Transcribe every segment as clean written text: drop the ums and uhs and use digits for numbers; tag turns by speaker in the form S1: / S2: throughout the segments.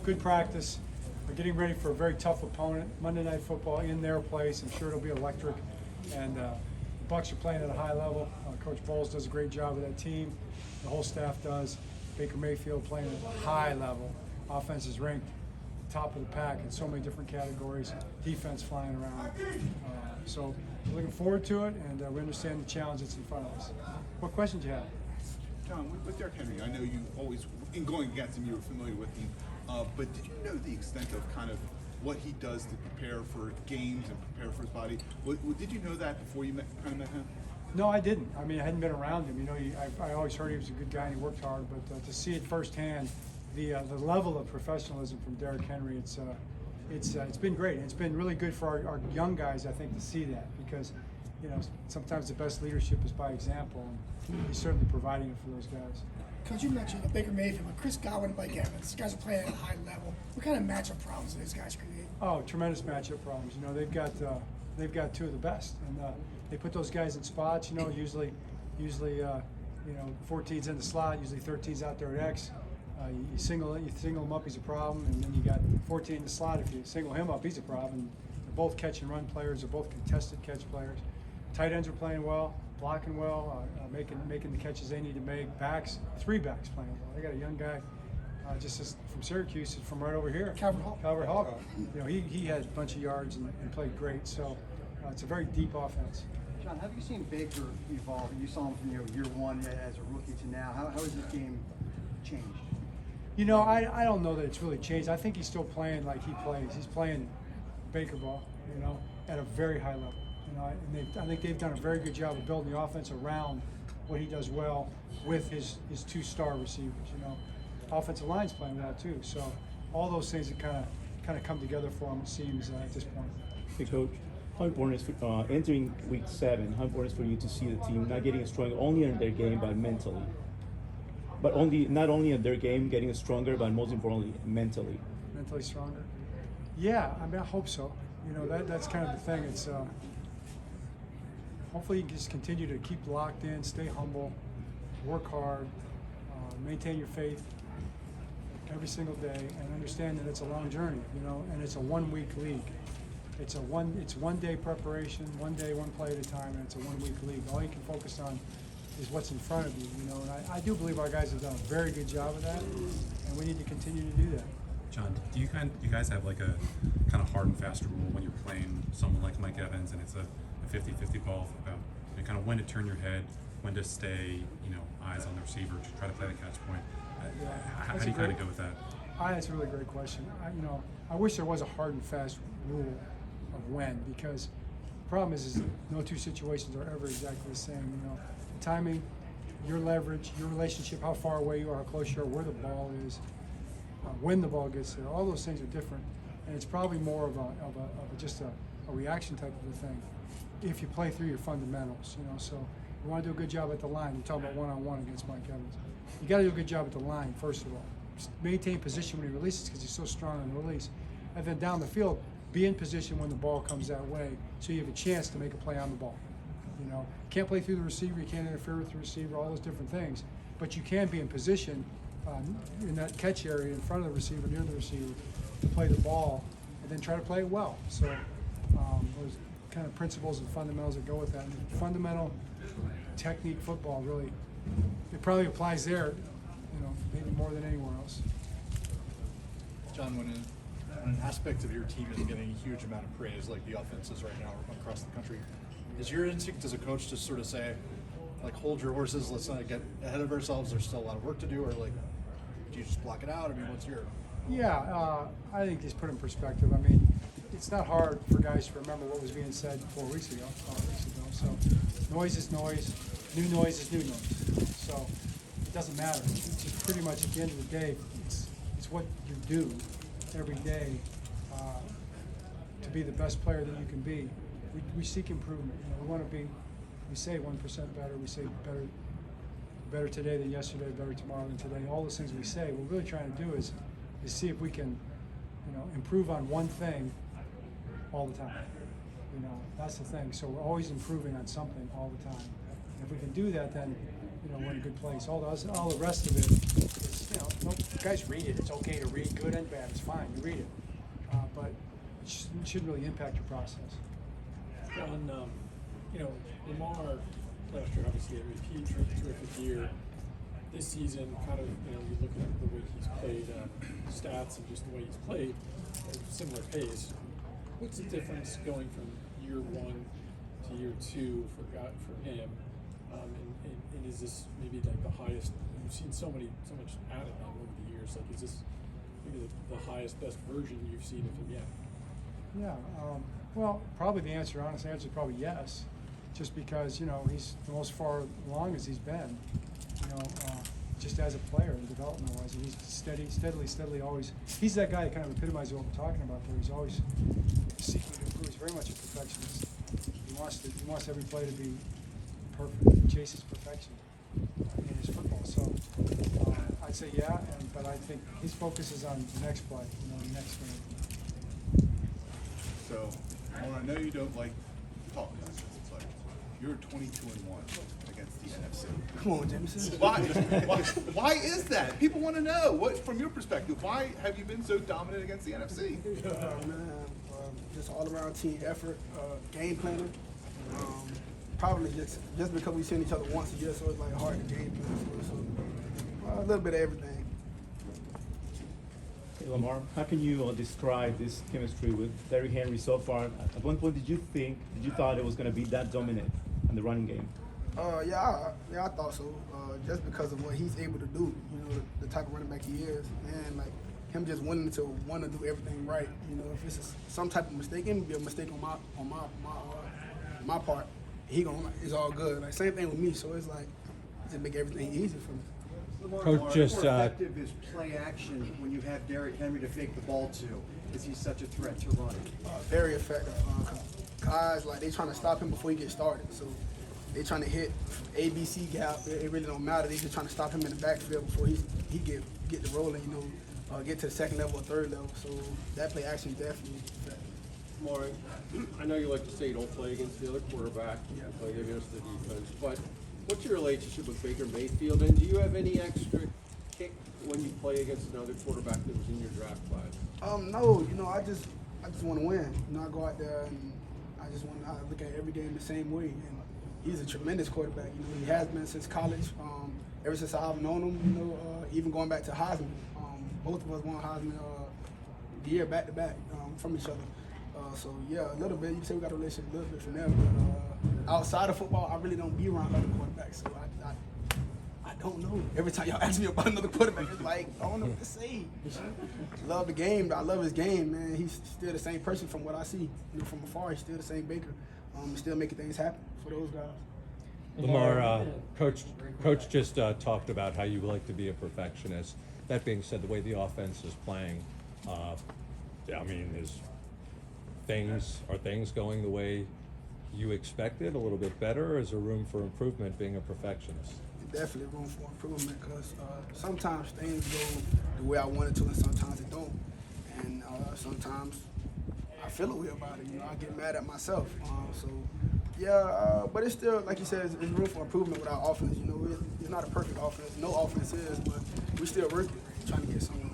S1: good practice. We're getting ready for a very tough opponent. Monday Night Football in their place. I'm sure it'll be electric. And the Bucs are playing at a high level. Coach Bowles does a great job with that team. The whole staff does. Baker Mayfield playing at a high level. Offense is ranked top of the pack in so many different categories. Defense flying around. So we're looking forward to it, and we understand the challenge that's in front of us. What questions do you have?
S2: John, with Derrick Henry, I know you always, in going against him, you were familiar with him, but did you know the extent of kind of what he does to prepare for games and prepare for his body? Did you know that before you met him?
S1: No, I didn't. I mean, I hadn't been around him. You know, I always heard he was a good guy and he worked hard, but to see it firsthand, the level of professionalism from Derrick Henry, it's been great. It's been really good for our young guys, I think, to see that, because you know, sometimes the best leadership is by example, and he's certainly providing it for those guys.
S3: Coach, you mentioned Baker Mayfield, but Chris Godwin and Mike Evans, these guys are playing at a high level. What kind of matchup problems do these guys create?
S1: Oh, tremendous matchup problems. You know, they've got two of the best, and they put those guys in spots. You know, usually, you know, 14's in the slot, usually 13's out there at X. You single him up, he's a problem, and then you got 14 in the slot. If you single him up, he's a problem. And they're both catch and run players. They're both contested catch players. Tight ends are playing well, blocking well, making the catches they need to make. Three backs playing well. They got a young guy, from Syracuse, from right over here.
S3: Calvert Hall.
S1: You know, he had a bunch of yards and played great. So it's a very deep offense.
S4: John, have you seen Baker evolve? You saw him from year one as a rookie to now. How has this game changed?
S1: You know, I don't know that it's really changed. I think he's still playing like he plays. He's playing Baker ball, you know, at a very high level. You know, and I think they've done a very good job of building the offense around what he does well with his two-star receivers. You know, offensive line's playing well too. So all those things have kind of come together for him, it seems, at this point.
S5: Hey, Coach, how important is entering Week 7? How important is for you to see the team not getting stronger only in their game, but mentally? But not only in their game getting stronger, but most importantly, mentally.
S1: Mentally stronger. Yeah, I mean, I hope so. You know, that's kind of the thing. It's hopefully you can just continue to keep locked in, stay humble, work hard, maintain your faith every single day, and understand that it's a long journey. You know, and it's a 1-week league. It's 1 day preparation, 1 day, 1 play at a time, and it's a 1-week league. All you can focus on is what's in front of you, you know, and I do believe our guys have done a very good job of that, and we need to continue to do that.
S6: John, do you guys have like a kind of hard and fast rule when you're playing someone like Mike Evans and it's a 50-50 ball about kind of when to turn your head, when to stay, you know, eyes on the receiver to try to play the catch point? How do you kind of go with that?
S1: That's a really great question. You know, I wish there was a hard and fast rule of when, because the problem is no two situations are ever exactly the same. You know, the timing, your leverage, your relationship, how far away you are, how close you are, where the ball is, when the ball gets there, all those things are different, and it's probably more of just a reaction type of a thing if you play through your fundamentals. You know, so you want to do a good job at the line. You're talking about one-on-one against Mike Evans. You got to do a good job at the line first of all. Just maintain position when he releases because he's so strong on the release, and then down the field, be in position when the ball comes that way, so you have a chance to make a play on the ball. You know, you can't play through the receiver, you can't interfere with the receiver, all those different things, but you can be in position in that catch area in front of the receiver, near the receiver, to play the ball, and then try to play it well. So those kind of principles and fundamentals that go with that. And fundamental technique football really, it probably applies there, you know, maybe more than anywhere else.
S7: John, when an aspect of your team is getting a huge amount of praise, like the offenses right now across the country, is your instinct as a coach to sort of say, like, hold your horses, let's not get ahead of ourselves, there's still a lot of work to do, or like, do you just block it out? I mean, what's your...
S1: Yeah, I think just put in perspective. I mean, it's not hard for guys to remember what was being said 4 weeks ago, 5 weeks ago. So noise is noise, new noise is new noise. So it doesn't matter. It's just pretty much at the end of the day, it's what you do every day to be the best player that you can be. We seek improvement. You know, we want to be. We say 1% better. We say better today than yesterday, better tomorrow than today. All those things we say, what we're really trying to do is see if we can, you know, improve on one thing all the time. You know, that's the thing. So we're always improving on something all the time. And if we can do that, then we're in a good place. All the rest of it is, guys read it. It's okay to read, good and bad. It's fine. You read it, but it shouldn't really impact your process.
S8: On, Lamar last year, obviously MVP, terrific year. This season, kind of, you look at the way he's played, stats and just the way he's played, at a similar pace. What's the difference going from year one to year two for him? And is this maybe like the highest? You've seen so much out of him over the years. Like, is this maybe the highest, best version you've seen of him yet?
S1: Yeah. Well, probably the honest answer is probably yes, just because he's the most far along as he's been. Just as a player and development-wise, he's steadily always. He's that guy that kind of epitomizes what we're talking about. Where he's always seeking to improve. He's very much a perfectionist. He wants every play to be perfect. He chases perfection in his football. So I'd say yeah, but I think his focus is on the next play, the next game.
S2: So, I know you don't like talking about this, but you're 22-1 against the NFC.
S3: Come on, Jameson.
S2: Why is that? People want to know. What, from your perspective, why have you been so dominant against the NFC?
S3: Just all around team effort, game planning. Probably just because we've seen each other once a year, so it's like hard to game plan. So a little bit of everything.
S5: Hey, Lamar, how can you describe this chemistry with Derrick Henry so far? At one point, did you thought it was going to be that dominant in the running game?
S3: Yeah, I thought so. Just because of what he's able to do, the type of running back he is, and like him just wanting to want to do everything right. If it's some type of mistake, it may be a mistake on my part. It's all good. Like same thing with me. So it's like to make everything easy for me.
S4: Coach, just how effective is play action when you have Derrick Henry to fake the ball to? Is he such a threat to run?
S3: Very effective. Guys they trying to stop him before he gets started. So they trying to hit ABC gap. It really don't matter. They just trying to stop him in the backfield before he get the rolling. Get to the second level or third level. So that play action is definitely effective.
S9: Lamar, I know you like to say you don't play against the other quarterback, you play against the defense, but what's your relationship with Baker Mayfield, and do you have any extra kick when you play against another quarterback that was in your draft class?
S3: No, I just want to win. I go out there and I just want to look at every game the same way. And he's a tremendous quarterback. He has been since college. Ever since I've known him, even going back to Heisman. Both of us won Heisman the year back to back from each other. So yeah, a little bit. You can say we got a relationship a little bit from there. But outside of football, I really don't be around other quarterbacks. So I don't know. Every time y'all ask me about another quarterback, it's like I don't know what to say. Love the game. I love his game, man. He's still the same person from what I see. From afar, he's still the same Baker. Still making things happen for those guys.
S10: Lamar, Coach just talked about how you like to be a perfectionist. That being said, the way the offense is playing, are things going the way you expected, a little bit better, or is there room for improvement being a perfectionist?
S3: Definitely room for improvement because sometimes things go the way I want it to and sometimes it don't. And sometimes I feel a way about it. I get mad at myself. But it's still, like you said, it's room for improvement with our offense. It's not a perfect offense. No offense is, but we still working, trying to get somewhere.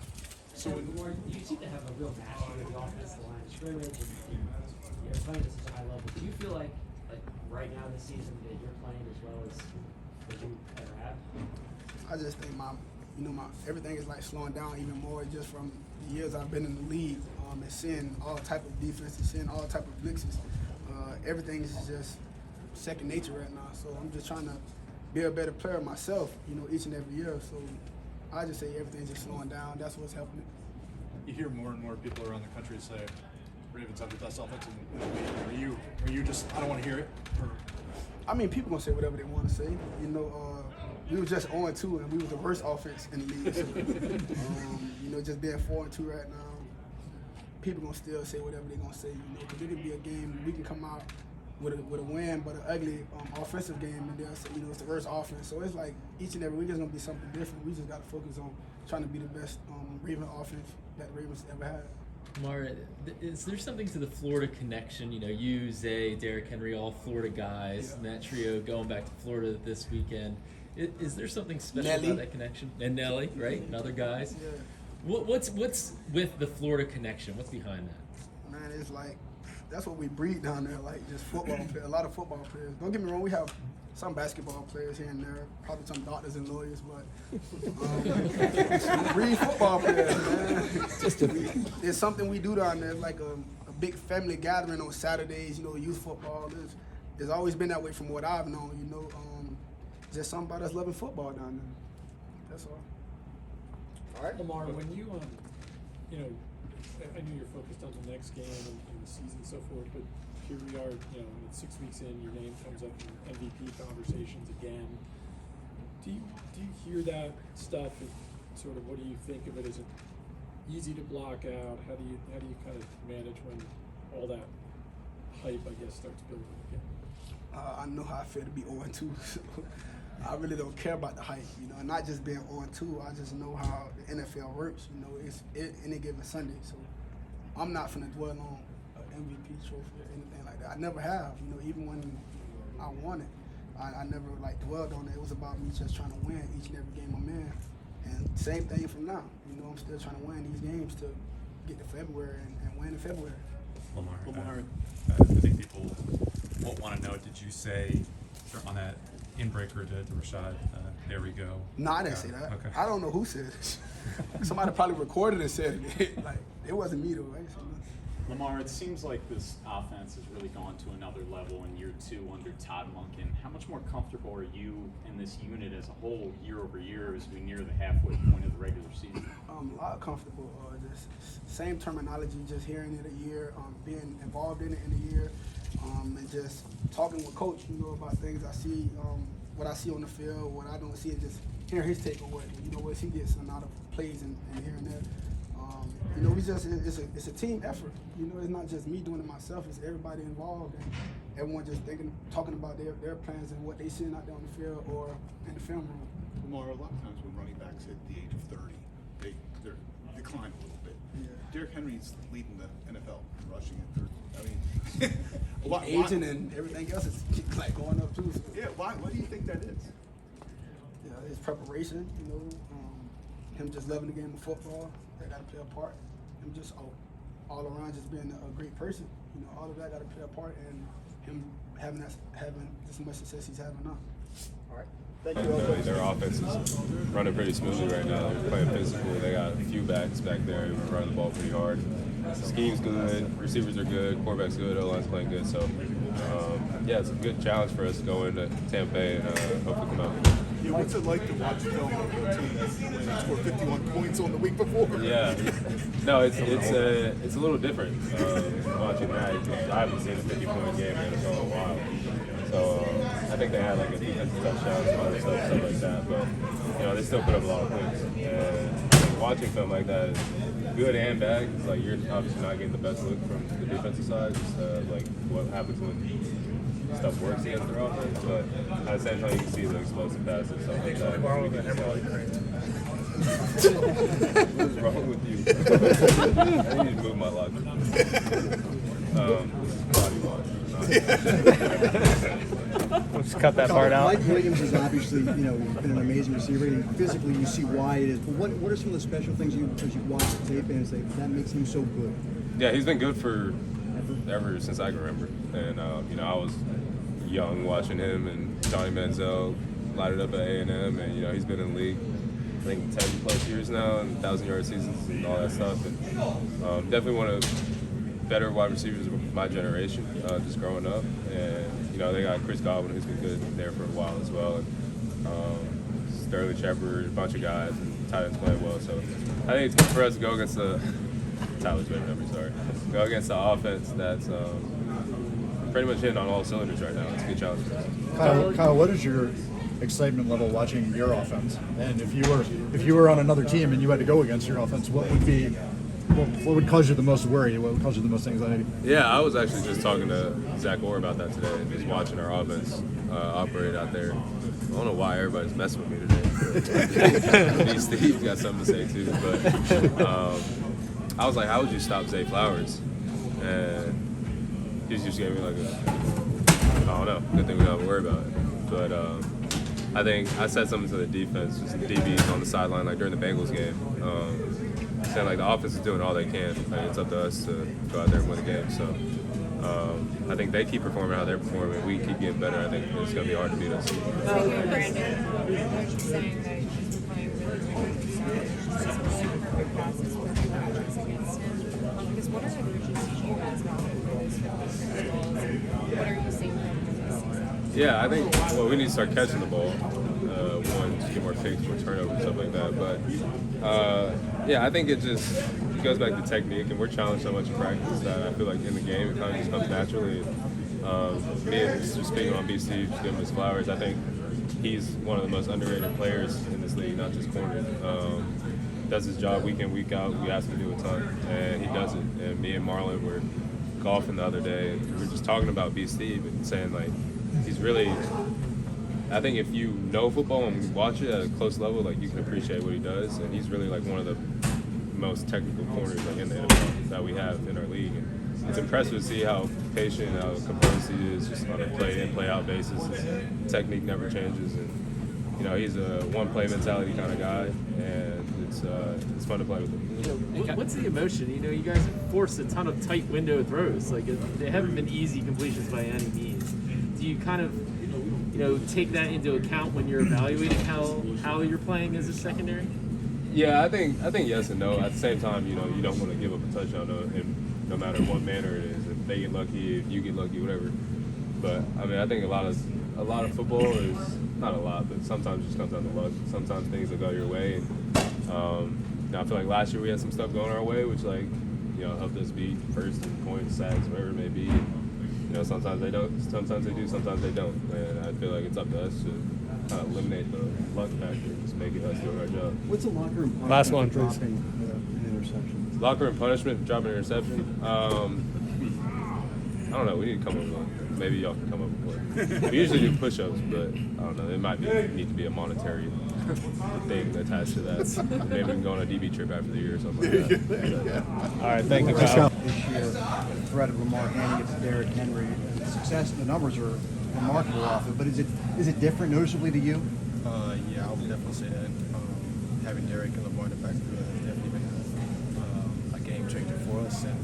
S11: So you seem to have a real mastery of the offensive line of scrimmage, and you're playing at such a high level. Do you feel like right now this season that you're playing as well as you ever have?
S3: I just think my everything is slowing down even more just from the years I've been in the league and seeing all type of defenses, seeing all type of blitzes. Everything is just second nature right now. So I'm just trying to be a better player myself, each and every year. So I just say everything's just slowing down. That's what's helping it.
S7: You hear more and more people around the country say Ravens have the best offense in the league. Are you just, I don't want to hear it? Or?
S3: People gonna say whatever they want to say. We were just 0-2 and we was the worst offense in the league. So, just being 4-2 right now, people gonna still say whatever they gonna say. Because it could be a game we can come out with a win, but an ugly offensive game, and they'll say, it's the worst offense. So it's like each and every week is gonna be something different. We just gotta focus on trying to be the best Raven offense that the Ravens ever had.
S12: Lamar, is there something to the Florida connection? You, Zay, Derrick Henry, all Florida guys, and that trio going back to Florida this weekend. Is there something special
S3: Nelly.
S12: about that connection? And Nelly, right? And other guys.
S3: Yeah.
S12: What's with the Florida connection? What's behind that?
S3: Man, it's like that's what we breed down there. Like just football players, a lot of football players. Don't get me wrong, we have some basketball players here and there, probably some doctors and lawyers, but we breed football players, man. It's something we do down there, like a big family gathering on Saturdays. You know, youth football. It's always been that way from what I've known. You know, just something about us loving football down there. That's all.
S8: All right, Lamar, when you you know, I know you're focused on the next game and the season and so forth, but here we are, you know, 6 weeks in, your name comes up in MVP conversations again. Do you hear that stuff and sort of what do you think of it? Is it easy to block out? How do you kind of manage when all that hype, I guess, starts building again?
S3: I know how I feel to be 0-2. So I really don't care about the hype, you know, and not just being 0-2. I just know how the NFL works. You know, it's any given Sunday, so I'm not finna dwell on an MVP trophy or anything like that. I never have. You know, even when I won it, I never like dwelled on it. It was about me just trying to win each and every game I'm in. And same thing from now. You know, I'm still trying to win these games to get to February and win in February.
S6: Lamar, I think people won't want to know. Did you say on that inbreaker to Rashod, there we go?
S3: No, I didn't say that.
S6: Okay.
S3: I don't know who said it. Somebody probably recorded and said it. Like, it wasn't me though. I ain't say nothing.
S13: Lamar, it seems like this offense has really gone to another level in year 2 under Todd Monken. How much more comfortable are you in this unit as a whole year over year as we near the halfway point of the regular season?
S3: A lot comfortable. Just same terminology, just hearing it a year, being involved in it in a year, and just talking with Coach, you know, about things I see, what I see on the field, what I don't see, and just hearing his take on what, you know, what he gets a lot of plays and here and there. You know, it's a team effort. You know, it's not just me doing it myself. It's everybody involved and everyone just talking about their plans and what they seeing out there on the field or in the film room.
S2: Lamar, a lot of times when running backs hit the age of 30, they decline a little bit.
S3: Yeah.
S2: Derrick Henry's leading the NFL in rushing at 30. I mean,
S3: Aging and everything else is like going up too. So.
S2: Yeah, why do you think that is?
S3: Yeah, his preparation, you know, him just loving the game of football, that got to play a part. Him just all around just being a great person, you know, all of that got to play a part, and him having as much success he's having now.
S7: All right. Thank you.
S14: Their offense is running pretty smoothly right now. They're playing physical. They got a few backs back there who are running the ball pretty hard. Scheme's good, receivers are good, quarterback's good, O-line's playing good. So, yeah, it's a good challenge for us to go into Tampa Bay and hopefully come out.
S2: Yeah, what's it like to watch film of your team when they scored 51 points on the week before?
S14: Yeah, no, it's a little different watching that. I haven't seen a 50-point game in a while. So I think they had like a defensive touchdown, some other stuff like that. But you know, they still put up a lot of points. And watching film like that is good and bad. It's like you're obviously not getting the best look from the defensive side. Just like what happens when stuff works against their offense. But at the same time, you can see the explosive passes and stuff like that. What is wrong with you? I need to move my locker. Body wash.
S15: Let's cut that part out.
S4: Mike Williams is obviously, you know, been an amazing receiver, and physically you see why it is. But what are some of the special things as you watch the tape and say that makes him so good?
S14: Yeah, he's been good for ever since I can remember. And you know, I was young watching him and Johnny Manziel light it up at A&M, and you know, he's been in the league I think 10 plus years now, and 1,000-yard seasons and all that stuff. And definitely one of better wide receivers of my generation, just growing up. And you know, they got Chris Godwin, who's been good there for a while as well, and Sterling Shepard, a bunch of guys, and tight ends playing well. So I think it's good for us to go against the Tyler's better number, sorry. Go against the offense that's pretty much hitting on all cylinders right now. It's a good challenge for us.
S7: Kyle, what is your excitement level watching your offense? And if you were on another team and you had to go against your offense, what would cause you the most worry? What would cause you the most anxiety?
S14: Yeah, I was actually just talking to Zach Orr about that today, just watching our offense operate out there. I don't know why everybody's messing with me today. Me, Steve's got something to say too, but I was like, how would you stop Zay Flowers? And he just gave me like I don't know, good thing we don't have to worry about it. But I think I said something to the defense, just the DBs on the sideline, like during the Bengals game, saying like the offense is doing all they can. Like it's up to us to go out there and win the game. So I think they keep performing how they're performing. We keep getting better. I think it's going to be hard to beat us.
S16: Brandon, coach saying that he's been playing really good. Quick passes with the matches against him. Because what are the efficiencies you guys got with those as well as what are you seeing from him this season?
S14: Yeah, I think we need to start catching the ball. One, just get more picks, more turnovers, stuff like that. But yeah, I think it goes back to technique, and we're challenged so much in practice that I feel like in the game it kind of just comes naturally. Me and just speaking on BC, just giving him his flowers. I think he's one of the most underrated players in this league, not just corners. Does his job week in, week out. We ask him to do a ton, and he does it. And me and Marlon were golfing the other day, and we were just talking about BC, and saying like he's really. I think if you know football and watch it at a close level, like you can appreciate what he does, and he's really like one of the most technical corners like in the NFL that we have in our league. And it's impressive to see how patient, how composed he is, just on a play in, play out basis. His technique never changes, and you know he's a one-play mentality kind of guy, and it's fun to play with him.
S12: What's the emotion? You know, you guys have forced a ton of tight window throws. Like they haven't been easy completions by any means. Do you kind of take that into account when you're evaluating how you're playing as a secondary?
S14: Yeah, I think yes and no. At the same time, you don't want to give up a touchdown, no matter what manner it is. If they get lucky, if you get lucky, whatever. But I mean, I think a lot of football is not a lot, but sometimes it just comes down to luck. Sometimes things will go your way. And I feel like last year we had some stuff going our way, which helped us beat first in points, sacks, whatever it may be. Sometimes they don't, sometimes they do, sometimes they don't. And I feel like it's up to us to kind of eliminate the luck factor and just make it us doing our job.
S4: What's the locker room punishment
S15: Last one,
S4: for
S15: please.
S4: dropping an interception?
S14: Locker room punishment for dropping an interception? I don't know. We need to come up with one. Maybe y'all can come up with one. We usually do push-ups, but I don't know. It might need to be a monetary thing attached to that. Maybe we can go on a DB trip after the year or something like that.
S15: All right, thank you, Kyle.
S4: This year, the threat of Lamar handing it to Derrick Henry, the success, the numbers are remarkable off it, but is it different noticeably to you?
S17: Yeah, I would definitely say that. Having Derrick and Lamar in the backfield has definitely been a game changer for us, and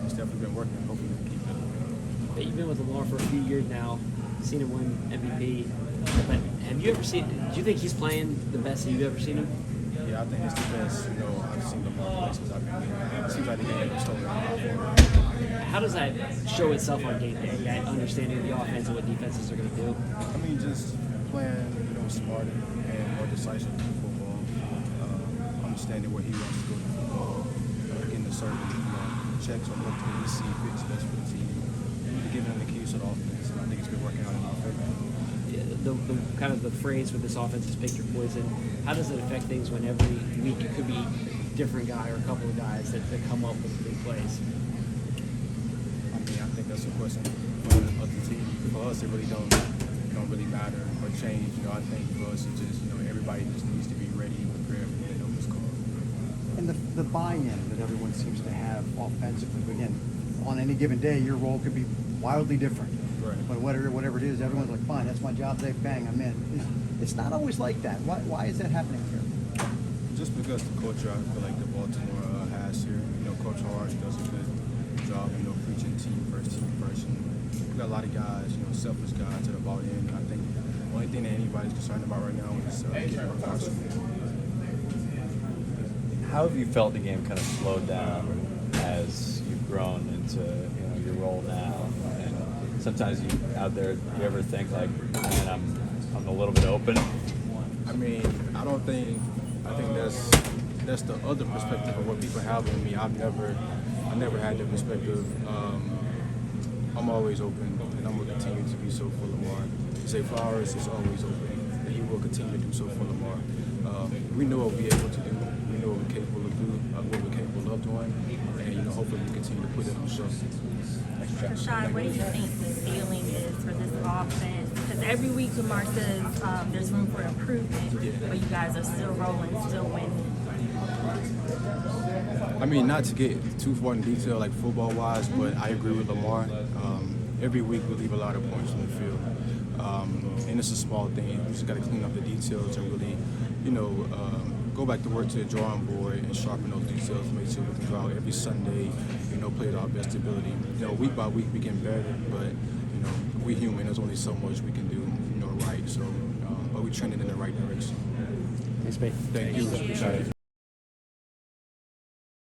S17: it's definitely been working. Hopefully we can keep it.
S11: But you've been with Lamar for a few years now, seen him win MVP. But have you ever seen? Do you think he's playing the best that you've ever seen him?
S17: Yeah, I think it's the best. I've seen Lamar play since I've been here. It seems like the game is totally on.
S11: How does that show itself on game day? That understanding the offense and what defenses are going to do.
S17: I mean, just playing, smarter and more decisive in football. Understanding where he wants to go in football, getting the certain checks on what he sees fits best for the team, and giving him the keys to the offense. And I think it's been working out in our favor.
S11: The kind of the phrase with this offense is pick your poison. How does it affect things when every week it could be a different guy or a couple of guys that come up with big plays?
S17: I mean, I think that's a question for the team. For us, it really don't really matter or change. I think for us, it's just everybody just needs to be ready and prepared for the numbers call.
S4: And the buy-in that everyone seems to have offensively. But again, on any given day, your role could be wildly different.
S17: Right.
S4: But whatever it is, everyone's like, fine, that's my job today, bang, I'm in. It's not always like that. Why is that happening here?
S17: Just because the culture I feel like the Baltimore has here. Coach Harbaugh does a good job, preaching team first. And we got a lot of guys, selfless guys that are bought in. I think the only thing that anybody's concerned about right now is getting our first.
S18: How have you felt the game kind of slowed down as you've grown into your role now? And sometimes you out there, do you ever think like, man, I'm a little bit open?
S17: I mean, I think that's the other perspective of what people have on me. I never had that perspective. I'm always open, and I'm gonna continue to be so for Lamar. Zay Flowers is always open, and he will continue to do so for Lamar. We know what we're able to do. We know what we're capable of doing, and hopefully we continue to put it on show.
S16: Rashod, what do you think the ceiling is for this offense? Because every week Lamar says there's room for improvement, but you guys are still rolling, still winning.
S17: I mean, not to get too far in detail, like football-wise, but I agree with Lamar. Every week we leave a lot of points on the field. And it's a small thing. You just got to clean up the details and really, go back to work to the drawing board and sharpen those details. Make sure we can go out every Sunday, play to our best ability. Week by week we get better, but we human. There's only so much we can do, right. So, but we're trending in the right direction.
S15: Thanks, mate.
S17: Thank you. Appreciate it.